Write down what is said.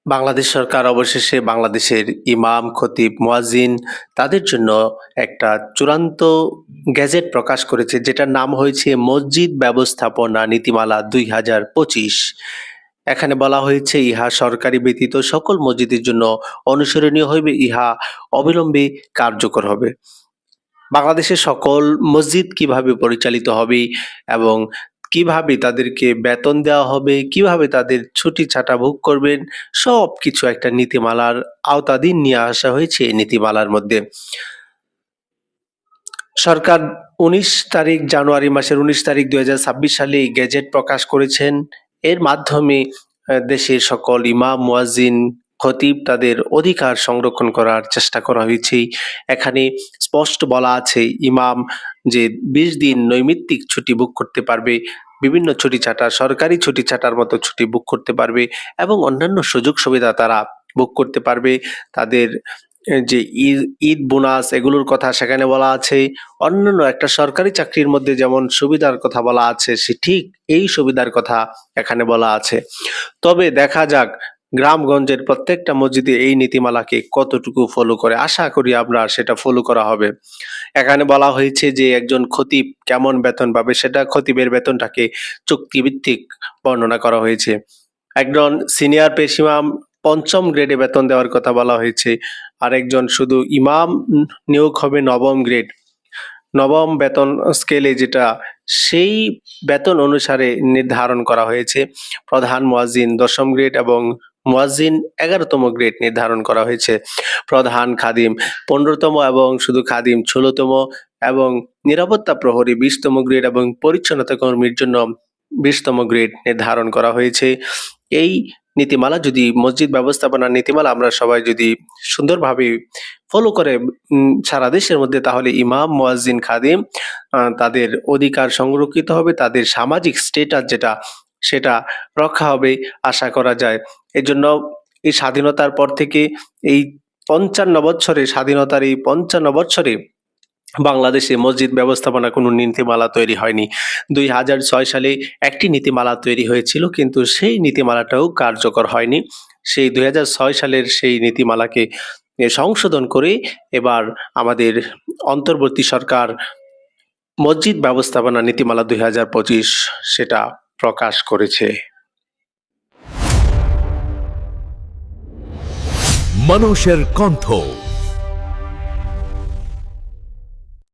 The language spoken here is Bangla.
বাংলাদেশ সরকার অবশেষে বাংলাদেশের ইমাম, খতিব, মুয়াজ্জিন তাদের জন্য একটা চূড়ান্ত গেজেট প্রকাশ করেছে যেটার নাম হয়েছে মসজিদ ব্যবস্থাপনা নীতিমালা ২০২৫। এখানে বলা হয়েছে ইহা সরকারি ব্যতীত সকল মসজিদের জন্য অনুসরণীয় হইবে, ইহা অবিলম্বে কার্যকর হবে। বাংলাদেশের সকল মসজিদ কিভাবে পরিচালিত হবে এবং কিভাবে তাদেরকে বেতন দেওয়া হবে, কিভাবে তাদের ছুটি ছাটা ভোগ করবেন, সবকিছু একটা নীতিমালার আওতাধীন নিয়ে আসা হয়েছে এই নীতিমালার মধ্যে। সরকার ১৯ তারিখ জানুয়ারি মাসের ১৯ তারিখ ২০২৬ সালে এই গেজেট প্রকাশ করেছেন। এর মাধ্যমে দেশের সকল ইমাম, মুয়াজ্জিন, খতিব তাদের অধিকার সংরক্ষণ করার চেষ্টা করা হয়েছে। এখানে স্পষ্ট বলা আছে ইমাম যে ২০ দিন নৈমিত্তিক ছুটি বুক করতে পারবে, বিভিন্ন ছুটি ছাটা, সরকারি ছুটি ছাটার মতো ছুটি বুক করতে পারবে এবং অন্যান্য সুযোগ সুবিধা তারা বুক করতে পারবে। তাদের যে ঈদ বোনাস এগুলোর কথা সেখানে বলা আছে। অন্যান্য একটা সরকারি চাকরির মধ্যে যেমন সুবিধার কথা বলা আছে, সে ঠিক এই সুবিধার কথা এখানে বলা আছে। তবে দেখা যাক গ্রামগঞ্জের প্রত্যেকটা মসজিদে এই নীতিমালাকে কতটুকু ফলো করে। আশা করি আমরা সেটা ফলো করা হবে। এখানে বলা হয়েছে যে একজন খতিব কেমন বেতন পাবে, সেটা খতিবের বেতনটাকে চুক্তিভিত্তিক বর্ণনা করা হয়েছে। একজন সিনিয়র পেশ ইমাম ৫ম গ্রেডে বেতন দেওয়ার কথা বলা হয়েছে। আরেকজন শুধু ইমাম নিয়োগ হবে ৯ম গ্রেড। ৯ম বেতন স্কেলে যেটা, সেই বেতন অনুসারে নির্ধারণ করা হয়েছে। প্রধান মুয়াজ্জিন ১০ম গ্রেড এবং মুয়াজ্জিন ১১তম গ্রেড নির্ধারণ করা হয়েছে। প্রধান খাদিম ১৫তম এবং শুধু খাদিম ১৬তম এবং নিরাপত্তা প্রহরী ২০তম গ্রেড এবং পরিচ্ছন্নতা কর্মীর জন্য ২০তম গ্রেড নির্ধারণ করা হয়েছে। এই নীতিমালা যদি মসজিদ ব্যবস্থাপনার নীতিমালা আমরা সবাই যদি সুন্দরভাবে ফলো করে সারা দেশের মধ্যে, তাহলে ইমাম, মুয়াজ্জিন, খাদিম তাদের অধিকার সংরক্ষিত হবে, তাদের সামাজিক স্ট্যাটাস যেটা সেটা রক্ষা হবে আশা করা যায়। এজন্য এই স্বাধীনতার পর থেকে এই ৫৫ বছরে, স্বাধীনতার এই ৫৫ বছরে বাংলাদেশে মসজিদ ব্যবস্থাপনা কোনো নীতিমালা তৈরি হয়নি। ২০০৬ সালে একটি নীতিমালা তৈরি হয়েছিল, কিন্তু সেই নীতিমালাটাও কার্যকর হয়নি। সেই ২০০৬ সালের সেই নীতিমালাকে সংশোধন করে এবার আমাদের অন্তর্বর্তী সরকার মসজিদ ব্যবস্থাপনা নীতিমালা ২০২৫ সেটা প্রকাশ করেছে। মানুষের কণ্ঠ।